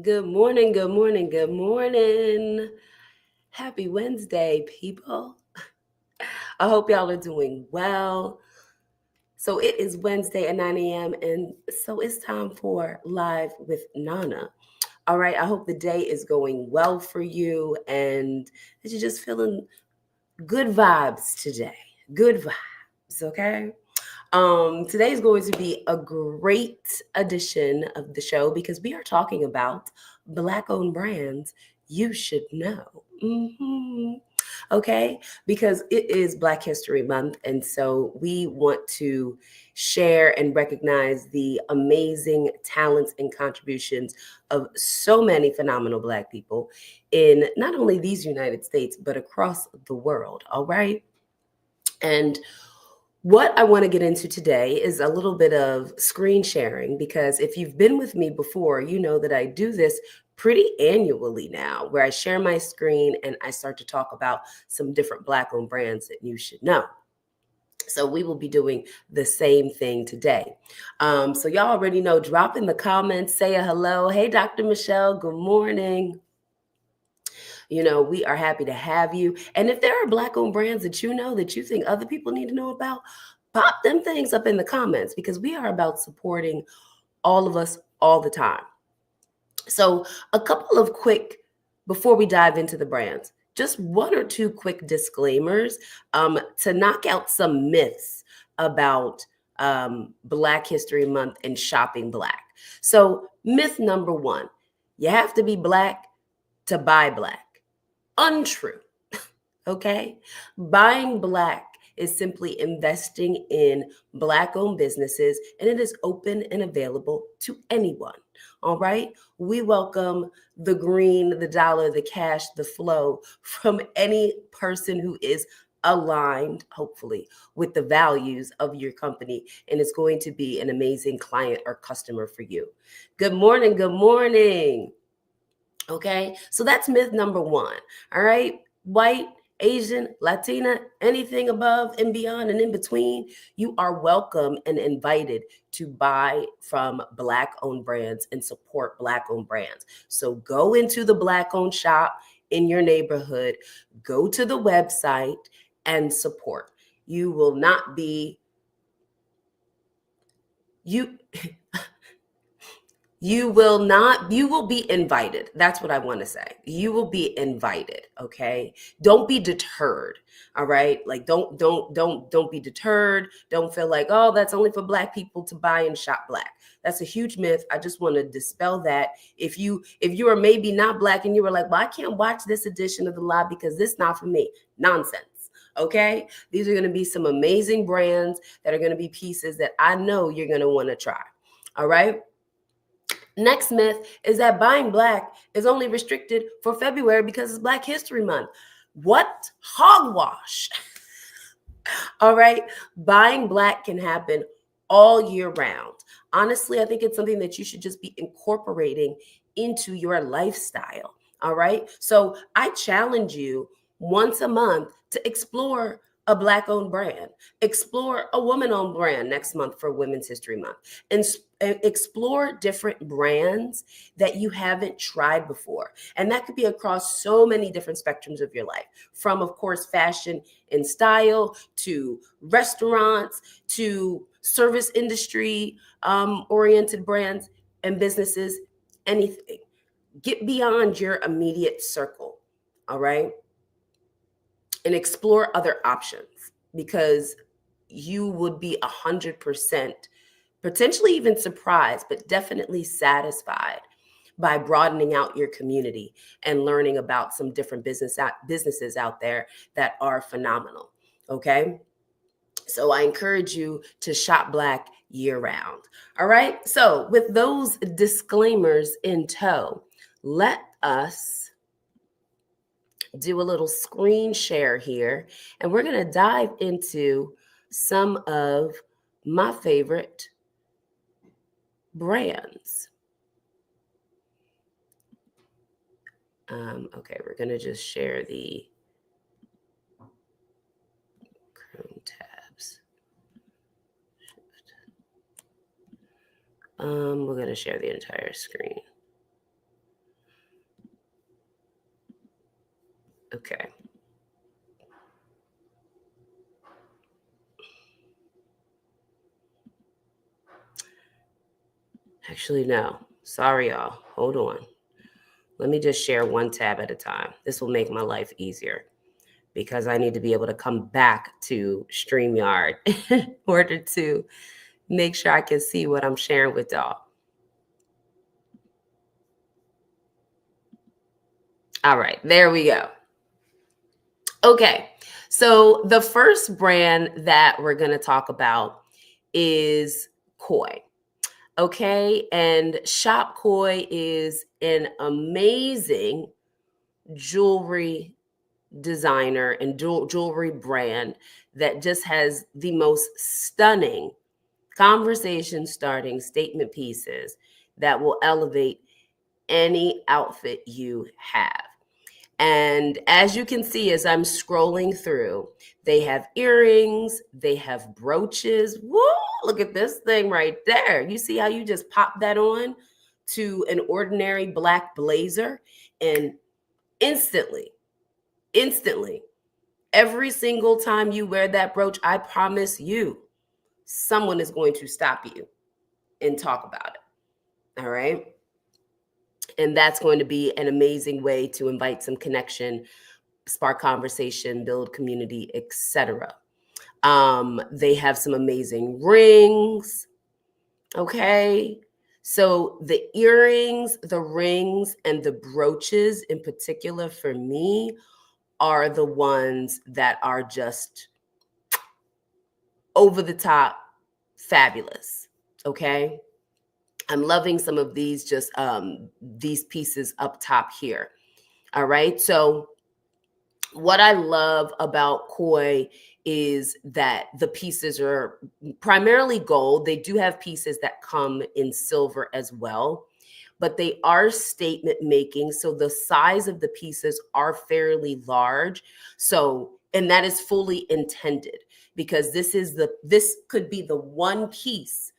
Good morning, good morning, good morning. Happy Wednesday, people. I hope y'all are doing well. So it is Wednesday at 9 a.m. and so it's time for Live with Nana. All right, I hope the day is going well for you and that you're just feeling good vibes today. Good vibes, okay? Today is going to be a great edition of the show because we are talking about Black owned brands you should know. Okay, because it is Black History Month, and so we want to share and recognize the amazing talents and contributions of so many phenomenal Black people in not only these United States, but across the world. All right. And what I want to get into today is a little bit of screen sharing because if you've been with me before, you know that I do this pretty annually now, where I share my screen and I start to talk about some different Black owned brands that you should know. So we will be doing the same thing today. So y'all already know, drop in the comments, say a hello. Hey, Dr. Michelle, good morning. We are happy to have you. And if there are Black owned brands that you know that you think other people need to know about, pop them things up in the comments because we are about supporting all of us all the time. So, a couple of quick, before we dive into the brands, just one or two quick disclaimers to knock out some myths about Black History Month and shopping Black. So, myth number one, you have to be Black to buy Black. Untrue. Okay. Buying Black is simply investing in Black owned businesses, and it is open and available to anyone. All right. We welcome the green, the dollar, the cash, the flow from any person who is aligned, hopefully, with the values of your company. And it's going to be an amazing client or customer for you. Good morning. Good morning. Okay, so that's myth number one. All right, white, Asian, Latina, anything above and beyond and in between, you are welcome and invited to buy from Black owned brands and support Black owned brands. So go into the Black owned shop in your neighborhood, go to the website and support. You will not be, you. You will be invited. That's what I want to say. You will be invited, okay? Don't be deterred, all right? Like don't be deterred. Don't feel like, "Oh, that's only for Black people to buy and shop Black." That's a huge myth. I just want to dispel that. If you are maybe not Black and you were like, "Well, I can't watch this edition of the live because this not for me." Nonsense. Okay? These are going to be some amazing brands that are going to be pieces that I know you're going to want to try. All right? Next myth is that buying Black is only restricted for February because it's Black History Month. What? Hogwash. All right. Buying Black can happen all year round. Honestly, I think it's something that you should just be incorporating into your lifestyle. All right. So I challenge you once a month to explore a Black owned brand, explore a woman owned brand next month for Women's History Month, and explore different brands that you haven't tried before. And that could be across so many different spectrums of your life, from, of course, fashion and style to restaurants to service industry oriented brands and businesses, anything. Get beyond your immediate circle, all right? And explore other options because you would be 100% potentially even surprised, but definitely satisfied by broadening out your community and learning about some different businesses out there that are phenomenal. Okay. So I encourage you to shop Black year round. All right. So with those disclaimers in tow, let us do a little screen share here, and we're going to dive into some of my favorite brands. Okay, we're going to just share the Chrome tabs. We're going to share the entire screen. Okay. Actually, no. Sorry, y'all. Hold on. Let me just share one tab at a time. This will make my life easier because I need to be able to come back to StreamYard in order to make sure I can see what I'm sharing with y'all. All right, there we go. Okay, so the first brand that we're going to talk about is Koi. Okay, and Shop Koi is an amazing jewelry designer and jewelry brand that just has the most stunning conversation starting statement pieces that will elevate any outfit you have. And as you can see, as I'm scrolling through, they have earrings, they have brooches. Woo, look at this thing right there. You see how you just pop that on to an ordinary black blazer and instantly, every single time you wear that brooch, I promise you, someone is going to stop you and talk about it. All right. And that's going to be an amazing way to invite some connection, spark conversation, build community, etc. They have some amazing rings. Okay. So the earrings, the rings, and the brooches in particular for me are the ones that are just over the top fabulous. Okay. I'm loving some of these these pieces up top here. All right. So what I love about Koi is that the pieces are primarily gold. They do have pieces that come in silver as well, but they are statement making. So the size of the pieces are fairly large. So, and that is fully intended because this could be the one piece.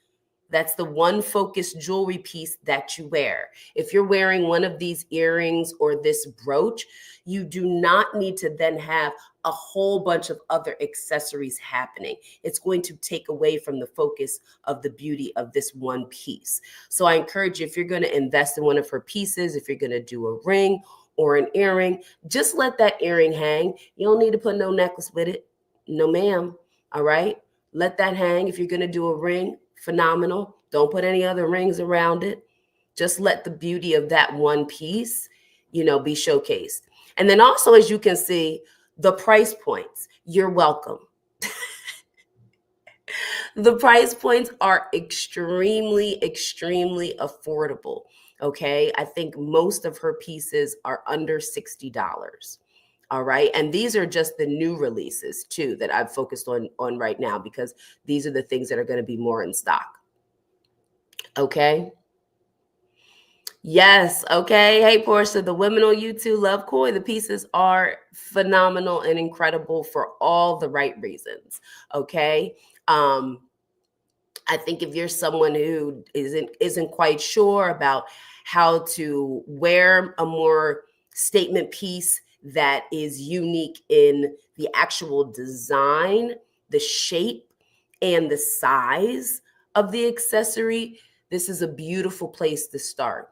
That's the one focused jewelry piece that you wear. If you're wearing one of these earrings or this brooch, you do not need to then have a whole bunch of other accessories happening. It's going to take away from the focus of the beauty of this one piece. So I encourage you, if you're going to invest in one of her pieces, if you're going to do a ring or an earring, just let that earring hang. You don't need to put no necklace with it. No, ma'am. All right. Let that hang. If you're going to do a ring, phenomenal. Don't put any other rings around it. Just let the beauty of that one piece, be showcased. And then also, as you can see, the price points. You're welcome. The price points are extremely, extremely affordable. Okay. I think most of her pieces are under $60. All right. And these are just the new releases too that I've focused on right now because these are the things that are going to be more in stock. Okay. Yes. Okay. Hey, Portia, the women on YouTube love Koi. The pieces are phenomenal and incredible for all the right reasons. Okay. I think if you're someone who isn't quite sure about how to wear a more statement piece that is unique in the actual design, the shape, and the size of the accessory, this is a beautiful place to start.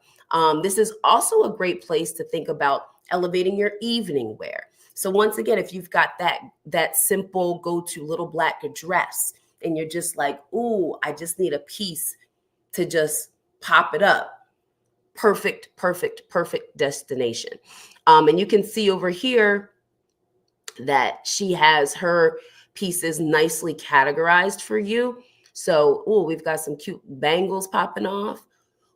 This is also a great place to think about elevating your evening wear. So once again, if you've got that simple go-to little black dress, and you're just like, ooh, I just need a piece to just pop it up. Perfect, perfect, perfect destination. And you can see over here that she has her pieces nicely categorized for you. So, ooh, we've got some cute bangles popping off.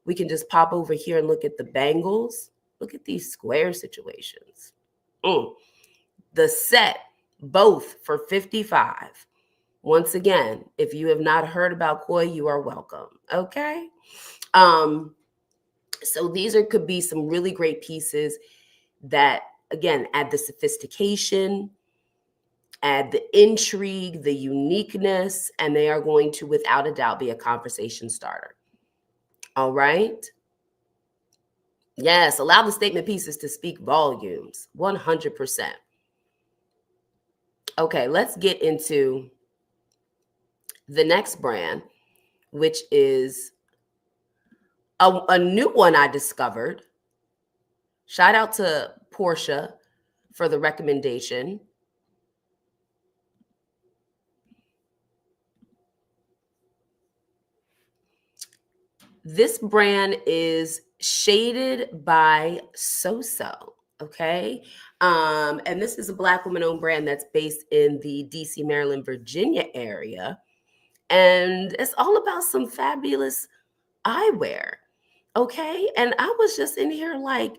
We can just pop over here and look at the bangles. Look at these square situations. The set, both for $55. Once again, if you have not heard about Koi, you are welcome. Okay. So these could be some really great pieces that, again, add the sophistication, add the intrigue, the uniqueness, and they are going to, without a doubt, be a conversation starter. All right. Yes, allow the statement pieces to speak volumes. 100%. Okay, let's get into the next brand, which is a new one I discovered. Shout out to Portia for the recommendation. This brand is Shaded by So-So. Okay. And this is a Black woman owned brand that's based in the DC, Maryland, Virginia area. And it's all about some fabulous eyewear. Okay. And I was just in here like,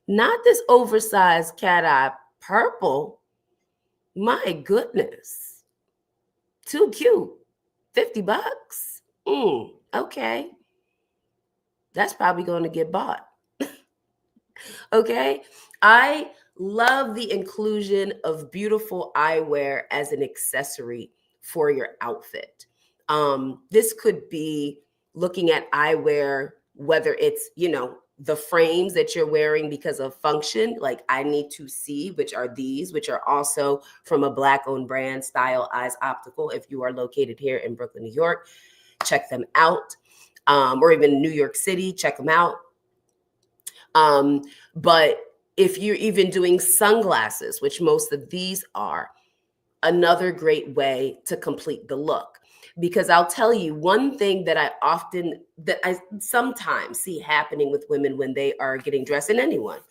not this oversized cat eye purple. My goodness. Too cute. $50. Okay. That's probably going to get bought. Okay. I love the inclusion of beautiful eyewear as an accessory for your outfit. This could be looking at eyewear, whether it's, the frames that you're wearing because of function, like I Need to See, which are these, which are also from a Black owned brand, Style Eyes Optical. If you are located here in Brooklyn, New York, check them out. Or even New York City, check them out. But if you're even doing sunglasses, which most of these are, another great way to complete the look. Because I'll tell you one thing that I sometimes see happening with women when they are getting dressed, and anyone,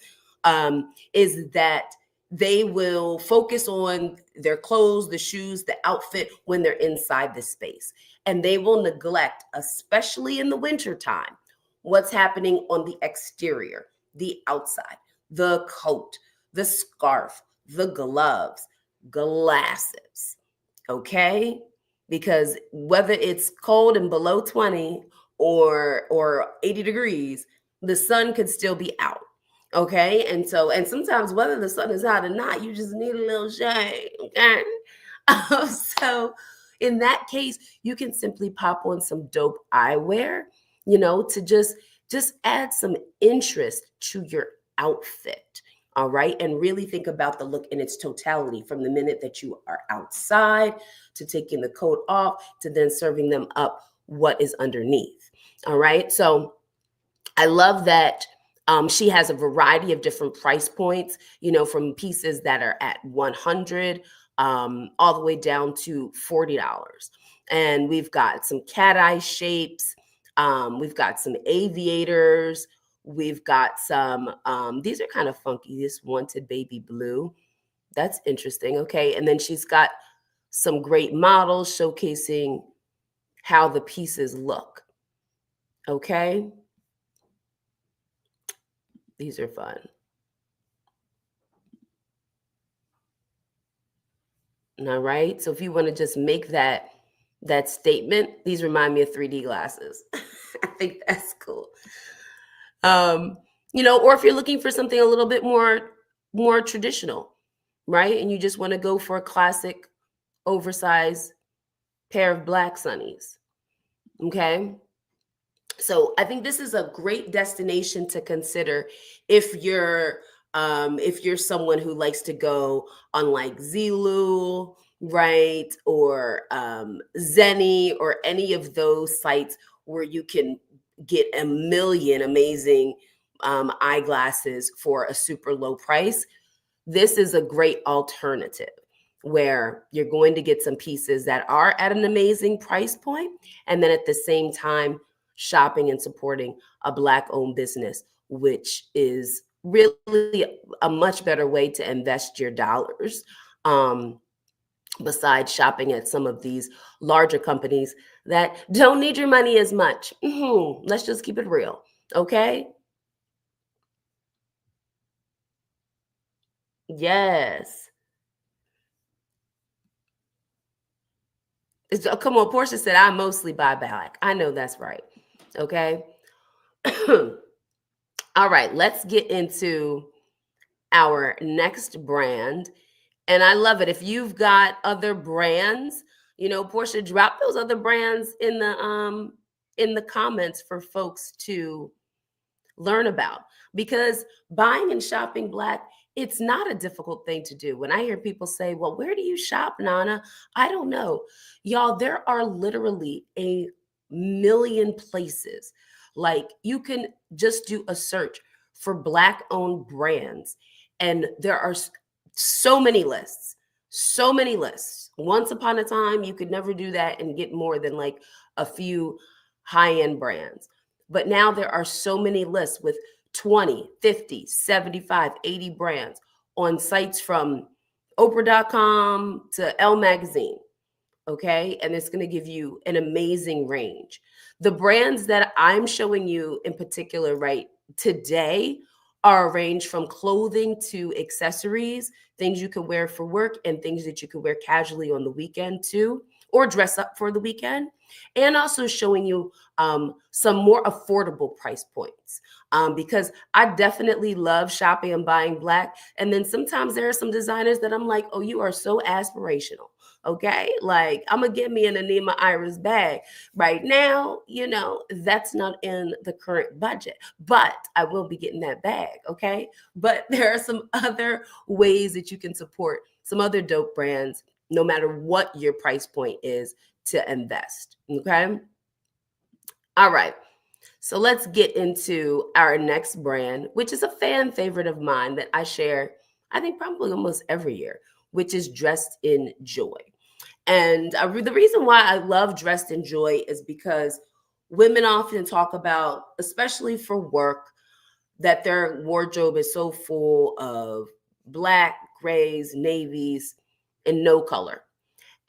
is that they will focus on their clothes, the shoes, the outfit when they're inside the space. And they will neglect, especially in the wintertime, what's happening on the exterior, the outside, the coat, the scarf, the gloves, glasses. Okay? Because whether it's cold and below 20 or 80 degrees, the sun could still be out. Okay? And sometimes whether the sun is out or not, you just need a little shade. Okay? So in that case, you can simply pop on some dope eyewear, to just add some interest to your outfit. All right. And really think about the look in its totality, from the minute that you are outside to taking the coat off to then serving them up what is underneath. All right. So I love that she has a variety of different price points, from pieces that are at 100 all the way down to $40. And we've got some cat eye shapes. We've got some aviators. We've got some, these are kind of funky. This Wanted Baby Blue. That's interesting. Okay. And then she's got some great models showcasing how the pieces look. Okay. These are fun. All right. So if you want to just make that statement, these remind me of 3D glasses. I think that's cool. Or if you're looking for something a little bit more traditional, right? And you just want to go for a classic oversized pair of black sunnies. Okay. So I think this is a great destination to consider if you're someone who likes to go on like Zulu, right, or Zenny, or any of those sites where you can get a million amazing eyeglasses for a super low price. This is a great alternative where you're going to get some pieces that are at an amazing price point, and then at the same time shopping and supporting a Black owned business, which is really a much better way to invest your dollars, besides shopping at some of these larger companies that don't need your money as much. Let's just keep it real. Okay. Yes. Come on, Portia said, I mostly buy black. I know that's right. Okay. All right, let's get into our next brand. And I love it. If you've got other brands, Portia, drop those other brands in the comments for folks to learn about, because buying and shopping Black, it's not a difficult thing to do. When I hear people say, well, where do you shop, Nana? I don't know. Y'all, there are literally a million places. Like, you can just do a search for Black owned brands, and there are so many lists, so many lists. Once upon a time, you could never do that and get more than like a few high end brands. But now there are so many lists with 20, 50, 75, 80 brands on sites from Oprah.com to Elle Magazine. Okay. And it's going to give you an amazing range. The brands that I'm showing you in particular right today are a range from clothing to accessories, things you can wear for work and things that you can wear casually on the weekend too, or dress up for the weekend. And also showing you some more affordable price points, because I definitely love shopping and buying Black. And then sometimes there are some designers that I'm like, oh, you are so aspirational. Okay. Like, I'm going to get me an Anima Iris bag right now. That's not in the current budget, but I will be getting that bag. Okay. But there are some other ways that you can support some other dope brands, no matter what your price point is, to invest. Okay. All right. So let's get into our next brand, which is a fan favorite of mine that I share, I think probably almost every year, which is Dressed in Joy. And the reason why I love Dressed in Joy is because women often talk about, especially for work, that their wardrobe is so full of Black, grays, navies, and no color.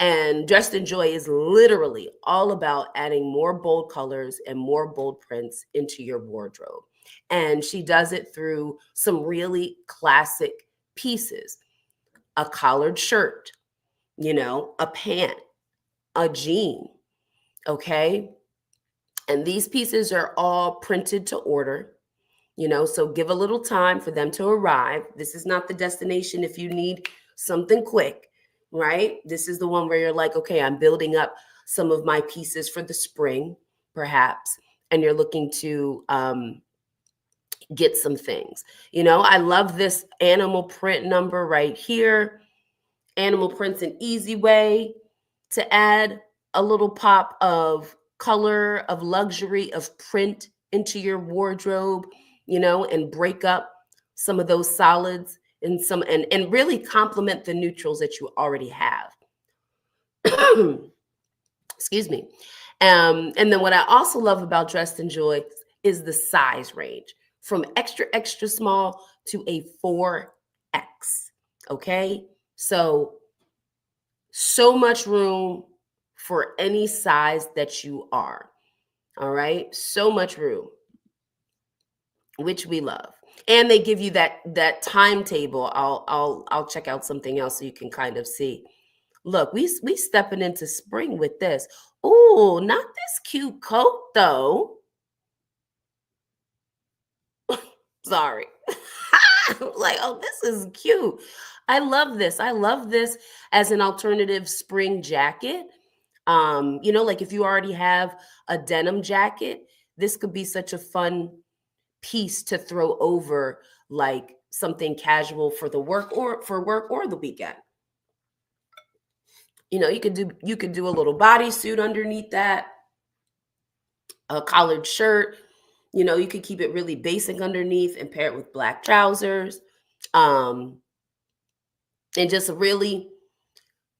And Dressed in Joy is literally all about adding more bold colors and more bold prints into your wardrobe. And she does it through some really classic pieces: a collared shirt, a pant, a jean. Okay. And these pieces are all printed to order, so give a little time for them to arrive. This is not the destination if you need something quick, right? This is the one where you're like, okay, I'm building up some of my pieces for the spring, perhaps, and you're looking to get some things. I love this animal print number right here. Animal print's an easy way to add a little pop of color, of luxury, of print into your wardrobe, and break up some of those solids and and really complement the neutrals that you already have. Excuse me. And then what I also love about Dressed in Joy is the size range from extra, extra small to a 4X. Okay. So much room for any size that you are. All right. So much room, which we love. And they give you that timetable. I'll check out something else so you can kind of see. Look, we stepping into spring with this. Oh, not this cute coat though. Sorry. Like, oh, this is cute. I love this. I love this as an alternative spring jacket. Like if you already have a denim jacket, this could be such a fun piece to throw over like something casual for the work or the weekend. You could do a little bodysuit underneath that, a collared shirt. You could keep it really basic underneath and pair it with Black trousers. And just really,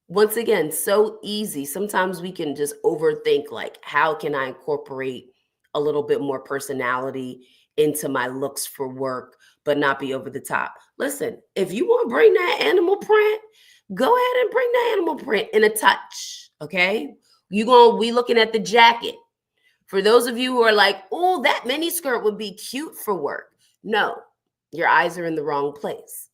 once again, so easy. Sometimes we can just overthink, like, how can I incorporate a little bit more personality into my looks for work, but not be over the top? Listen, if you want to bring that animal print, go ahead and bring that animal print in a touch. Okay. We looking at the jacket. For those of you who are like, oh, that mini skirt would be cute for work. No, your eyes are in the wrong place.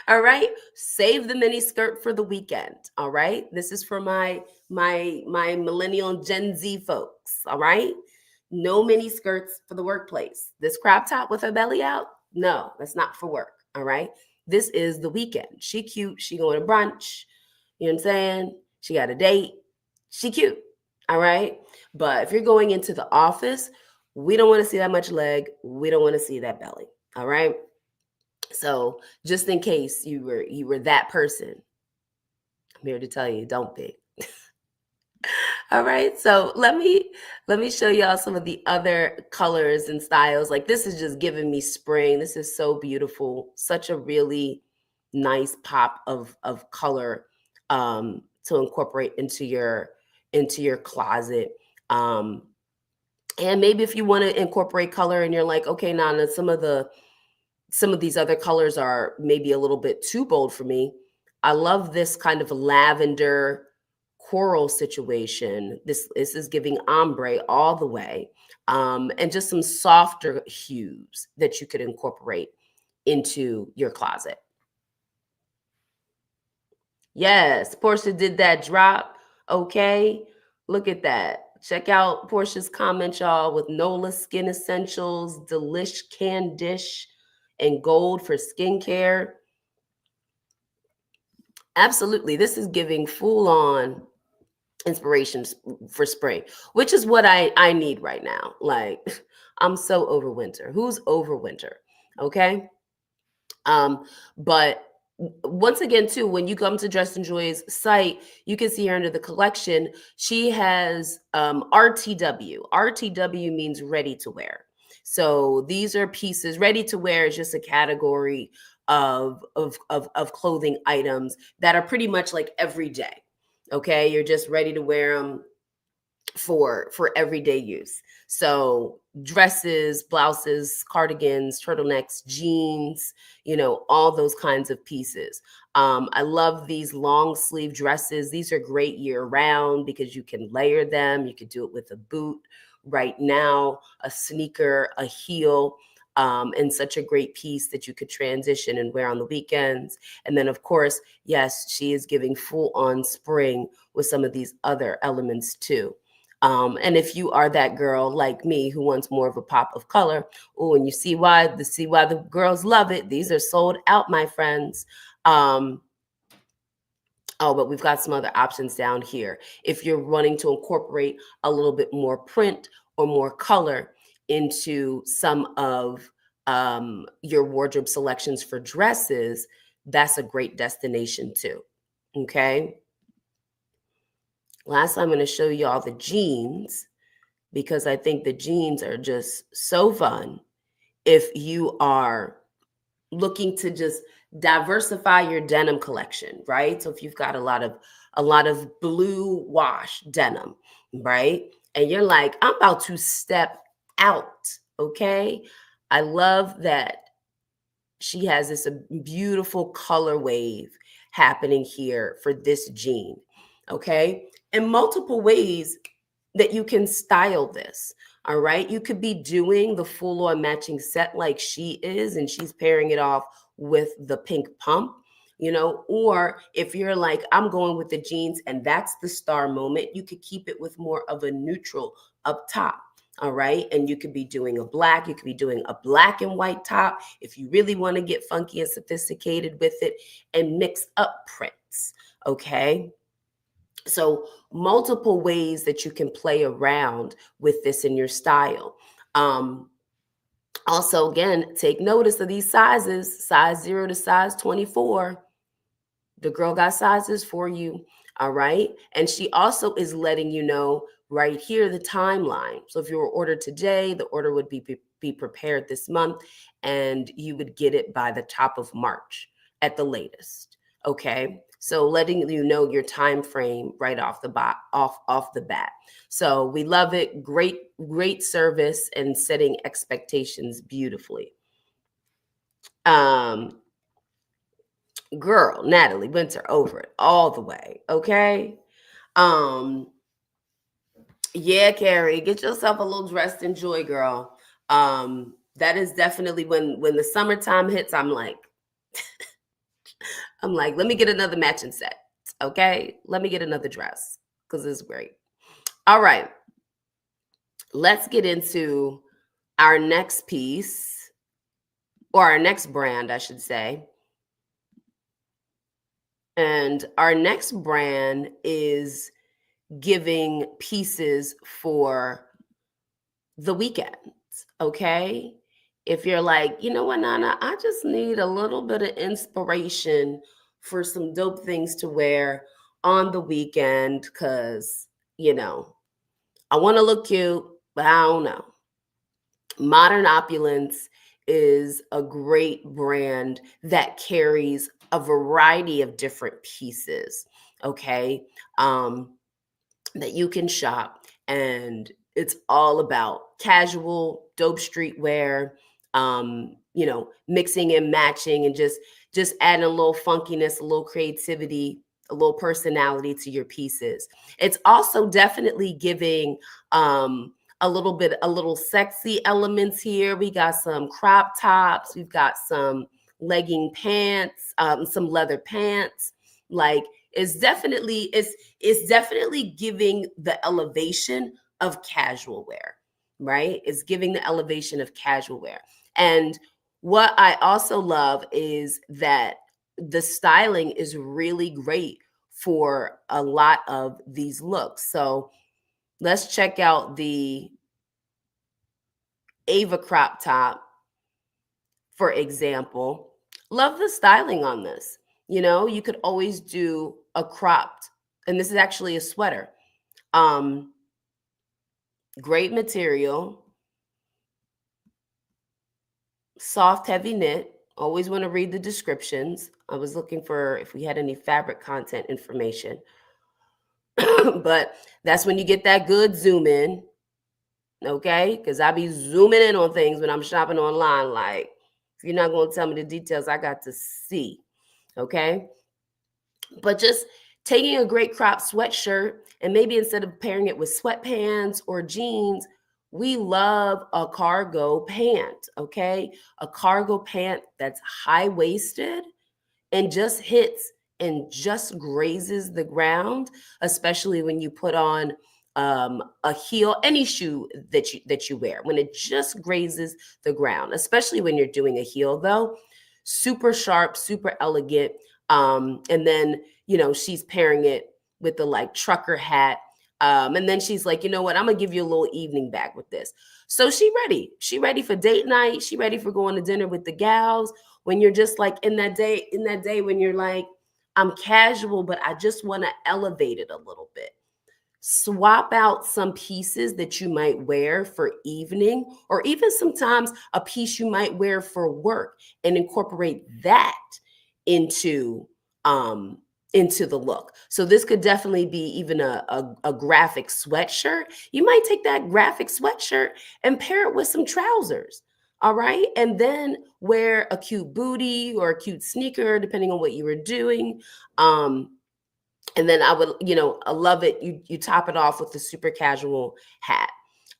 All right. Save the mini skirt for the weekend. All right. This is for my millennial Gen Z folks. All right. No mini skirts for the workplace. This crop top with her belly out. No, that's not for work. All right. This is the weekend. She cute. She going to brunch. You know what I'm saying? She got a date. She cute. All right. But if you're going into the office, We don't want to see that much leg. We don't want to see that belly. All right. So just in case you were that person, I'm here to tell you, don't be. All right, so let me show y'all some of the other colors and styles. Like this is just giving me spring. This is so beautiful. Such a really nice pop of color to incorporate into your closet. Um, and maybe if you want to incorporate color and you're like, okay, Nana, some of these other colors are maybe a little bit too bold for me. I love this kind of lavender coral situation. This is giving ombre all the way, and just some softer hues that you could incorporate into your closet. Yes, Portia did that drop. Okay, look at that. Check out Portia's comment, y'all, with Nola Skin Essentials, Delish Can Dish, and Gold for skincare. Absolutely. This is giving full on inspirations for spring, which is what I need right now. Like I'm so over winter. Who's over winter? Okay? Um, but once again, too, when you come to Dress and Joy's site, you can see her under the collection. She has RTW. RTW means ready to wear. So these are pieces. Ready to wear is just a category of clothing items that are pretty much like every day. Okay, you're just ready to wear them for everyday use. So dresses, blouses, cardigans, turtlenecks, jeans, all those kinds of pieces. I love these long sleeve dresses. These are great year round because you can layer them. You could do it with a boot right now, a sneaker, a heel. And such a great piece that you could transition and wear on the weekends. And then, of course, yes, she is giving full on spring with some of these other elements too. And if you are that girl like me who wants more of a pop of color, oh, and you see why the girls love it. These are sold out, my friends. Oh, but we've got some other options down here. If you're wanting to incorporate a little bit more print or more color into some of your wardrobe selections for dresses, that's a great destination too. Okay. Last, I'm going to show you all the jeans because I think the jeans are just so fun if you are looking to just diversify your denim collection, right? So if you've got a lot of blue wash denim, right? And you're like, I'm about to step out, okay? I love that she has this beautiful color wave happening here for this jean, okay? And multiple ways that you can style this. All right. You could be doing the full on matching set like she is, and she's pairing it off with the pink pump, or if you're like, I'm going with the jeans and that's the star moment, you could keep it with more of a neutral up top. All right. And you could be doing you could be doing a black and white top if you really want to get funky and sophisticated with it and mix up prints. Okay. So multiple ways that you can play around with this in your style. Also, again, take notice of these sizes, size 0 to size 24. The girl got sizes for you. All right. And she also is letting you know right here the timeline. So if you were ordered today, the order would be prepared this month and you would get it by the top of March at the latest. Okay. So letting you know your time frame right off the bat. So we love it. Great service and setting expectations beautifully. Girl, Natalie Winter over it all the way. Okay. Um, yeah, Carrie, get yourself a little dressed in joy, girl. That is definitely when the summertime hits, I'm like, let me get another matching set. Okay. Let me get another dress because it's great. All right. Let's get into our next piece, or our next brand, I should say. And our next brand is giving pieces for the weekends, okay? If you're like, you know what, Nana, I just need a little bit of inspiration for some dope things to wear on the weekend because, you know, I want to look cute, but I don't know. Modern Opulence is a great brand that carries a variety of different pieces, okay? That you can shop, and it's all about casual dope streetwear, mixing and matching, and just adding a little funkiness, a little creativity, a little personality to your pieces. It's also definitely giving a little sexy elements here. We got some crop tops, we've got some legging pants, some leather pants. Like it's definitely giving the elevation of casual wear, right? It's giving the elevation of casual wear. And what I also love is that the styling is really great for a lot of these looks. So let's check out the Ava crop top, for example. Love the styling on this. You know, you could always do a cropped, and this is actually a sweater. Um, Great material, soft, heavy knit. Always want to read the descriptions. I was looking for if we had any fabric content information, but that's when you get that good zoom in, okay? Because I be zooming in on things when I'm shopping online. Like, if you're not going to tell me the details, I got to see, okay? But just taking a great crop sweatshirt and maybe instead of pairing it with sweatpants or jeans, we love a cargo pant, okay? A cargo pant that's high waisted and just hits and just grazes the ground, especially when you put on a heel, any shoe that you wear, when it just grazes the ground, especially when you're doing a heel though. Super sharp, super elegant. And then, she's pairing it with the like trucker hat. And then she's like, you know what? I'm gonna give you a little evening bag with this. So she ready. She ready for date night. She ready for going to dinner with the gals. When you're just like in that day when you're like, I'm casual, but I just want to elevate it a little bit. Swap out some pieces that you might wear for evening, or even sometimes a piece you might wear for work, and incorporate that into um into the look. So this could definitely be even a graphic sweatshirt. You might take that graphic sweatshirt and pair it with some trousers. All right. And then wear a cute booty or a cute sneaker, depending on what you were doing. And then I love it. You top it off with a super casual hat.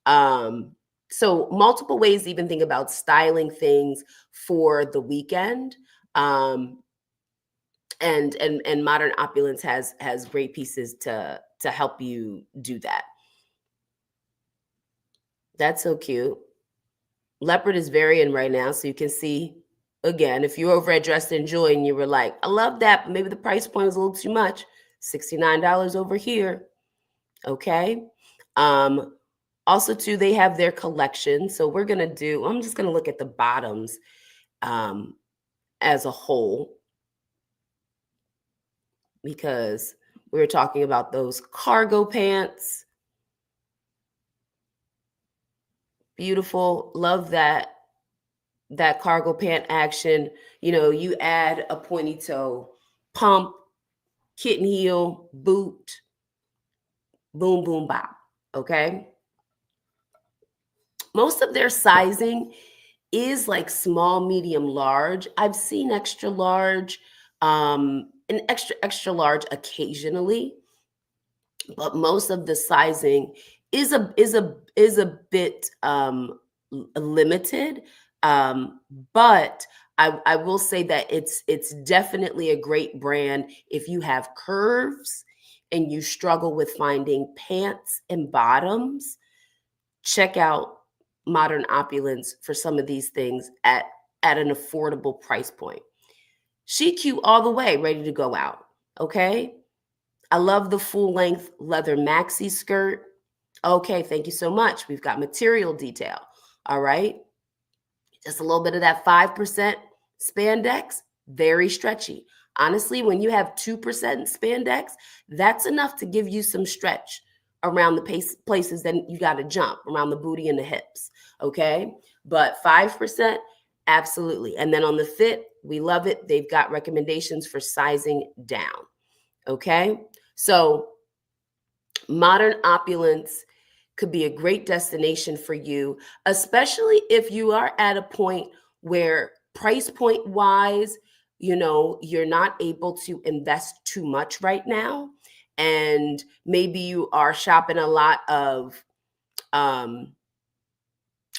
Um, so multiple ways to even think about styling things for the weekend. And Modern Opulence has great pieces to help you do that. That's so cute. Leopard is very in right now, so you can see again if you're over at Dressed in Joy and you were like, I love that, but maybe the price point is a little too much. $69 over here. Okay. Um, Also, too, they have their collection. So I'm just gonna look at the bottoms um as a whole, because we were talking about those cargo pants. Beautiful. Love that cargo pant action. You add a pointy toe, pump, kitten heel, boot, boom, boom, bop. Okay. Most of their sizing is like small, medium, large. I've seen extra large, and extra large occasionally, but most of the sizing is a bit limited. But I will say that it's definitely a great brand if you have curves and you struggle with finding pants and bottoms. Check out Modern Opulence for some of these things at an affordable price point. She cute all the way, ready to go out. Okay. I love the full length leather maxi skirt. Okay, thank you so much. We've got material detail. All right. Just a little bit of that 5% spandex, very stretchy. Honestly, when you have 2% spandex, that's enough to give you some stretch around the places that you got to jump, around the booty and the hips. Okay. But 5%, absolutely. And then on the fit, we love it. They've got recommendations for sizing down. Okay. So, modern opulence could be a great destination for you, especially if you are at a point where price point wise, you're not able to invest too much right now. And maybe you are shopping a lot of um,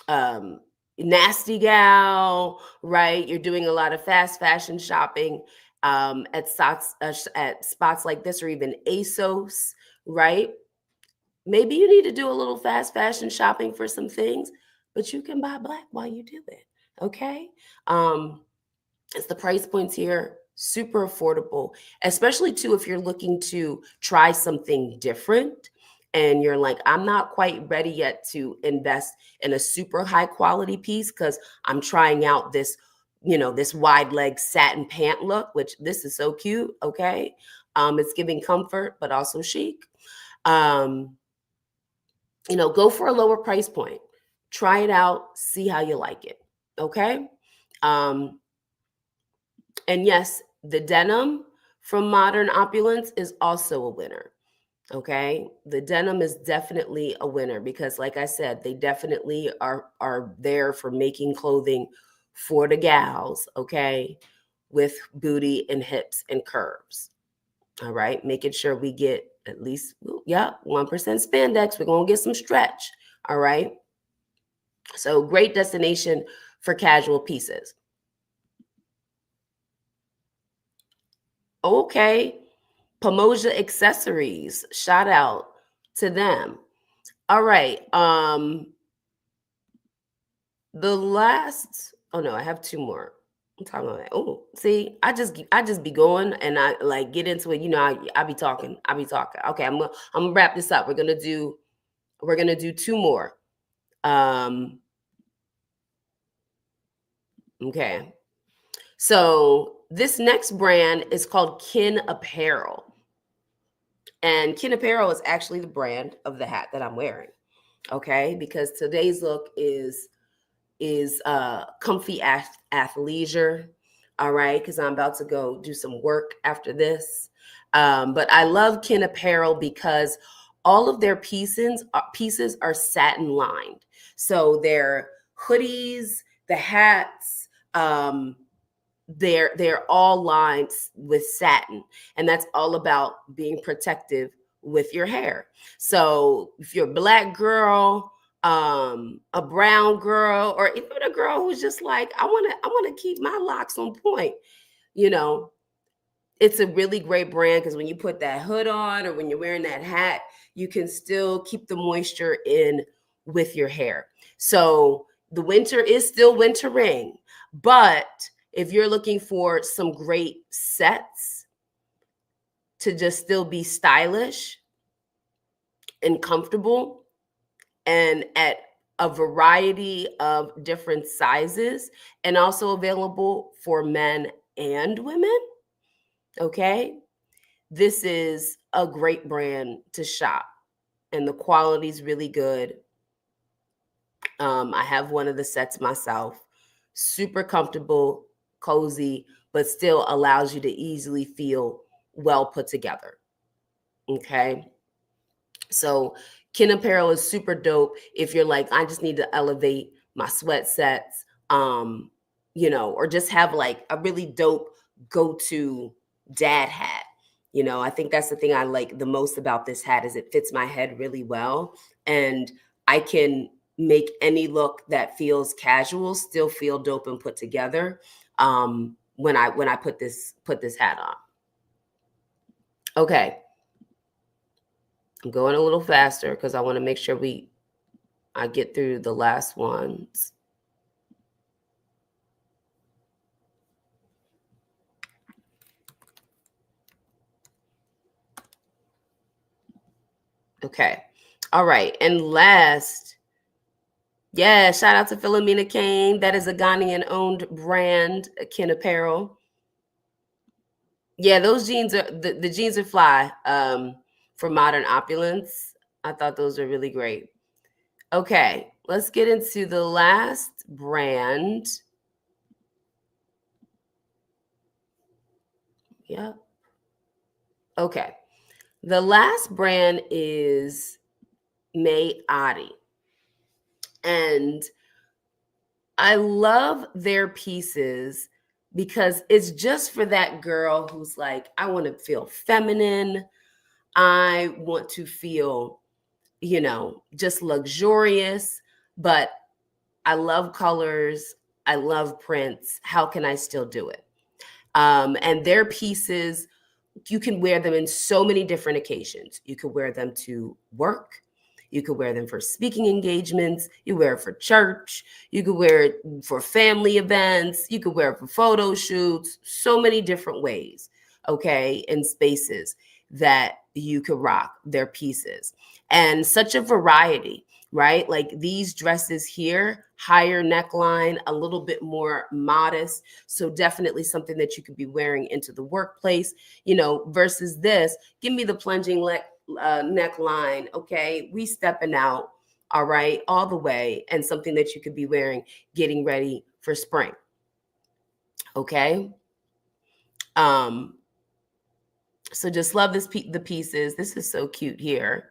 um, nasty gal, right? You're doing a lot of fast fashion shopping at spots like this, or even ASOS, right? Maybe you need to do a little fast fashion shopping for some things, but you can buy black while you do it. Okay. Um, it's the price points here, super affordable, especially too if you're looking to try something different and you're like, I'm not quite ready yet to invest in a super high quality piece because I'm trying out this, this wide leg satin pant look, which this is so cute. Okay. It's giving comfort, but also chic. Um, go for a lower price point. Try it out, see how you like it. Okay. Um, and yes, the denim from Modern Opulence is also a winner. Okay. The denim is definitely a winner because, like I said, they definitely are there for making clothing for the gals. Okay. With booty and hips and curves. All right. Making sure we get at least, 1% spandex. We're going to get some stretch. All right. So great destination for casual pieces. Okay. Pomoja accessories. Shout out to them. All right. The last, oh no, I have two more. I'm talking about, oh, see, I just be going and I like get into it. I be talking. Okay, I'm gonna wrap this up. We're gonna do two more. Okay. So this next brand is called Kin Apparel. And Kin Apparel is actually the brand of the hat that I'm wearing. Okay, because today's look is comfy athleisure. All right, because I'm about to go do some work after this. But I love Kin Apparel because all of their pieces are satin lined. So their hoodies, the hats, they're all lined with satin, and that's all about being protective with your hair. So if you're a black girl, a brown girl, or even a girl who's just like, I want to keep my locks on point, you know it's a really great brand because when you put that hood on or when you're wearing that hat, you can still keep the moisture in with your hair. So the winter is still wintering, but if you're looking for some great sets to just still be stylish and comfortable and at a variety of different sizes and also available for men and women, okay? This is a great brand to shop and the quality's really good. I have one of the sets myself. Super comfortable, cozy, but still allows you to easily feel well put together. Okay. So Kin Apparel is super dope if you're like, I just need to elevate my sweat sets, or just have like a really dope go-to dad hat. I think that's the thing I like the most about this hat is it fits my head really well. And I can make any look that feels casual still feel dope and put together when I put this hat on. Okay. I'm going a little faster because I want to make sure I get through the last ones. Okay. All right. And last, yeah, shout out to Philomena Kane. That is a Ghanaian owned brand, Kin Apparel. Yeah, those jeans are the jeans are fly for modern opulence. I thought those are really great. Okay, let's get into the last brand. Yep. Okay. The last brand is May Adi. And I love their pieces because it's just for that girl who's like, I want to feel feminine. I want to feel, just luxurious, but I love colors. I love prints. How can I still do it? And their pieces, you can wear them in so many different occasions. You could wear them to work. You could wear them for speaking engagements. You wear it for church. You could wear it for family events. You could wear it for photo shoots. So many different ways, okay, and spaces that you could rock their pieces. And such a variety, right? Like these dresses here, higher neckline, a little bit more modest. So definitely something that you could be wearing into the workplace, versus this. Give me the plunging neckline. Okay. We stepping out. All right. All the way. And something that you could be wearing, getting ready for spring. Okay. So just love the pieces. This is so cute here.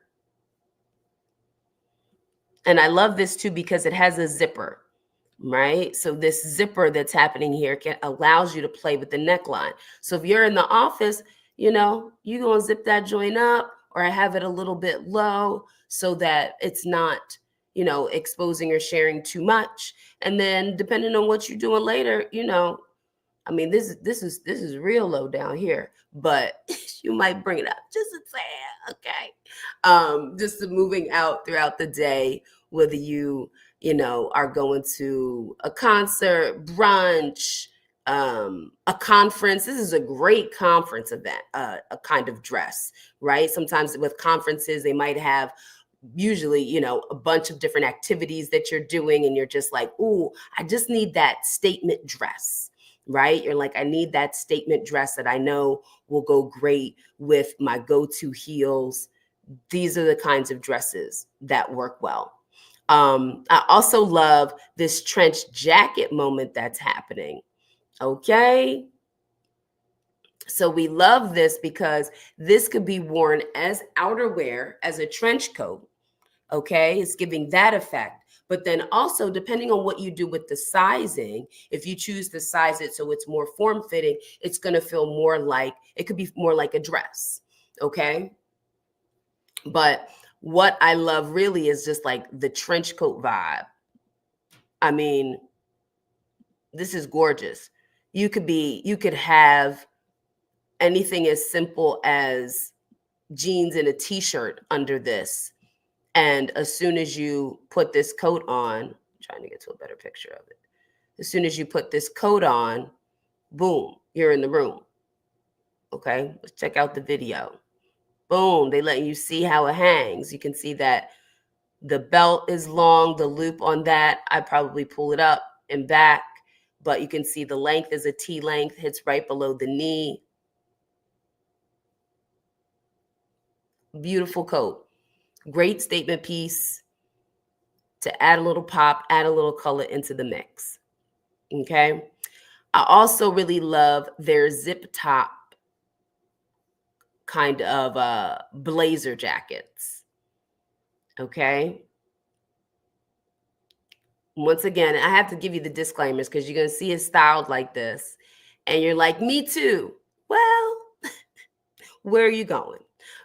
And I love this too because it has a zipper, right? So this zipper that's happening here allows you to play with the neckline. So if you're in the office, you're going to zip that joint up, or I have it a little bit low so that it's not, exposing or sharing too much. And then depending on what you're doing later, I mean, this is real low down here, but you might bring it up just a tad, okay? Just moving out throughout the day, whether you are going to a concert, brunch, a conference. This is a great conference event, a kind of dress, right? Sometimes with conferences, they might have usually, a bunch of different activities that you're doing, and you're just like, ooh, I just need that statement dress. Right? You're like, I need that statement dress that I know will go great with my go-to heels. These are the kinds of dresses that work well. I also love this trench jacket moment that's happening. Okay. So we love this because this could be worn as outerwear, as a trench coat. Okay. It's giving that effect. But then also, depending on what you do with the sizing, if you choose to size it so it's more form-fitting, it's going to feel more like, it could be more like a dress. Okay. But what I love really is just like the trench coat vibe. I mean, this is gorgeous. You could have anything as simple as jeans and a t-shirt under this. And as soon as you put this coat on, I'm trying to get to a better picture of it. As soon as you put this coat on, boom, you're in the room. Okay, let's check out the video. Boom, they let you see how it hangs. You can see that the belt is long, the loop on that, I probably pull it up and back, but you can see the length is a T length, hits right below the knee. Beautiful coat. Great statement piece to add a little pop, add a little color into the mix. Okay. I also really love their zip top kind of blazer jackets. Okay. Once again, I have to give you the disclaimers because you're going to see it styled like this. And you're like, me too. Well, where are you going?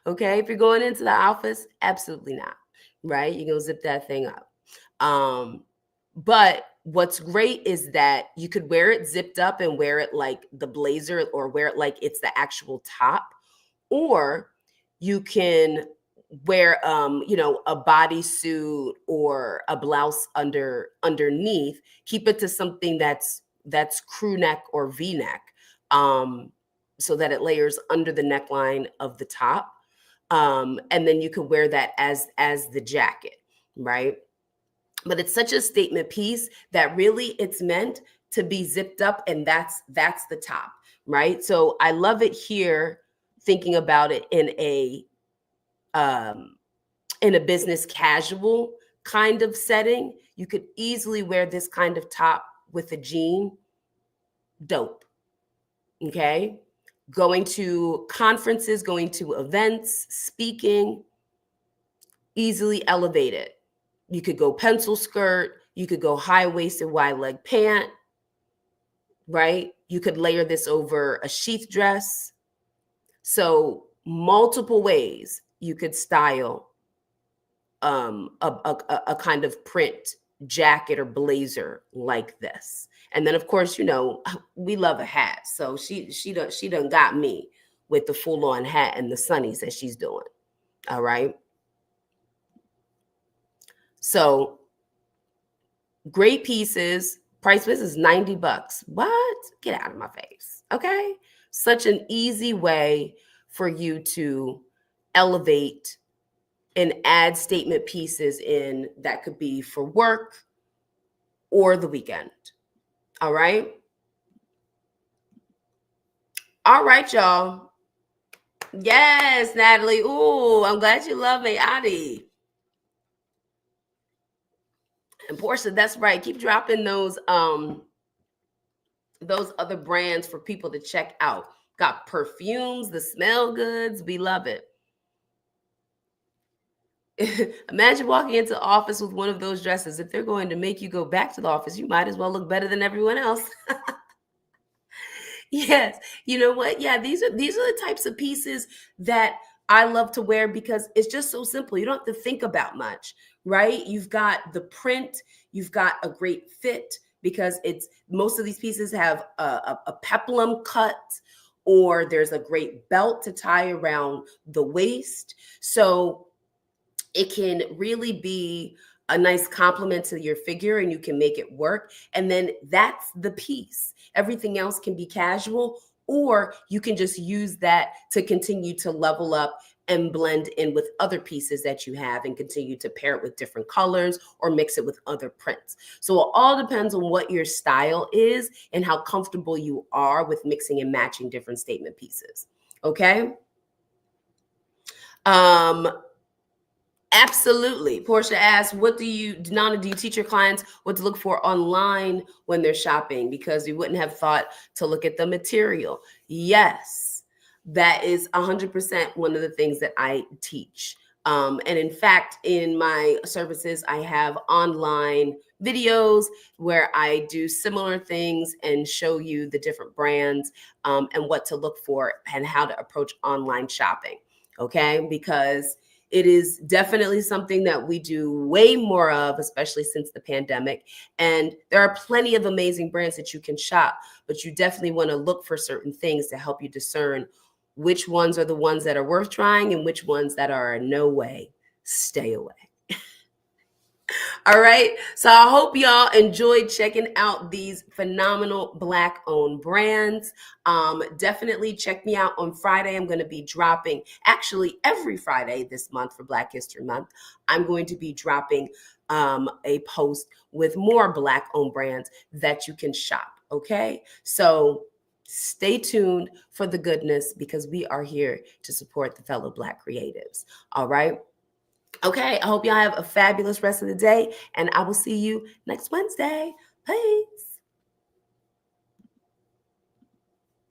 Okay. If you're going into the office, absolutely not. Right. You're going to zip that thing up. But what's great is that you could wear it zipped up and wear it like the blazer, or wear it like it's the actual top, or you can wear a bodysuit or a blouse underneath. Keep it to something that's crew neck or V-neck, so that it layers under the neckline of the top. And then you could wear that as the jacket, right? But it's such a statement piece that really it's meant to be zipped up, and that's the top, right? So I love it here, thinking about it um, in a business casual kind of setting. You could easily wear this kind of top with a jean. Dope. Okay. Going to conferences, going to events, speaking, easily elevated. You could go pencil skirt, you could go high-waisted wide leg pant, right? You could layer this over a sheath dress. So multiple ways you could style a kind of print jacket or blazer like this. And then of course, we love a hat. So she done got me with the full-on hat and the sunnies that she's doing. All right. So great pieces. Price list is $90. What? Get out of my face. Okay. Such an easy way for you to elevate and add statement pieces in that could be for work or the weekend. All right. All right, y'all. Yes, Natalie. Ooh, I'm glad you love me, Adi. And Portia, that's right. Keep dropping those other brands for people to check out. Got perfumes, the smell goods. We love it. Imagine walking into the office with one of those dresses. If they're going to make you go back to the office, you might as well look better than everyone else. Yes. You know what? Yeah, these are the types of pieces that I love to wear because it's just so simple. You don't have to think about much, right? You've got the print, you've got a great fit because most of these pieces have a peplum cut, or there's a great belt to tie around the waist. So it can really be a nice compliment to your figure, and you can make it work. And then that's the piece. Everything else can be casual, or you can just use that to continue to level up and blend in with other pieces that you have and continue to pair it with different colors or mix it with other prints. So it all depends on what your style is and how comfortable you are with mixing and matching different statement pieces. Okay. Absolutely. Portia asks, Nana, do you teach your clients what to look for online when they're shopping? Because we wouldn't have thought to look at the material. Yes, that is 100% one of the things that I teach. And in fact, in my services, I have online videos where I do similar things and show you the different brands and what to look for and how to approach online shopping. Okay, because it is definitely something that we do way more of, especially since the pandemic. And there are plenty of amazing brands that you can shop, but you definitely want to look for certain things to help you discern which ones are the ones that are worth trying and which ones that are no way, stay away. All right. So I hope y'all enjoyed checking out these phenomenal Black-owned brands. Definitely check me out on Friday. I'm going to be dropping, actually every Friday this month for Black History Month, I'm going to be dropping a post with more Black-owned brands that you can shop. Okay. So stay tuned for the goodness because we are here to support the fellow Black creatives. All right. Okay, I hope y'all have a fabulous rest of the day, and I will see you next Wednesday. Peace.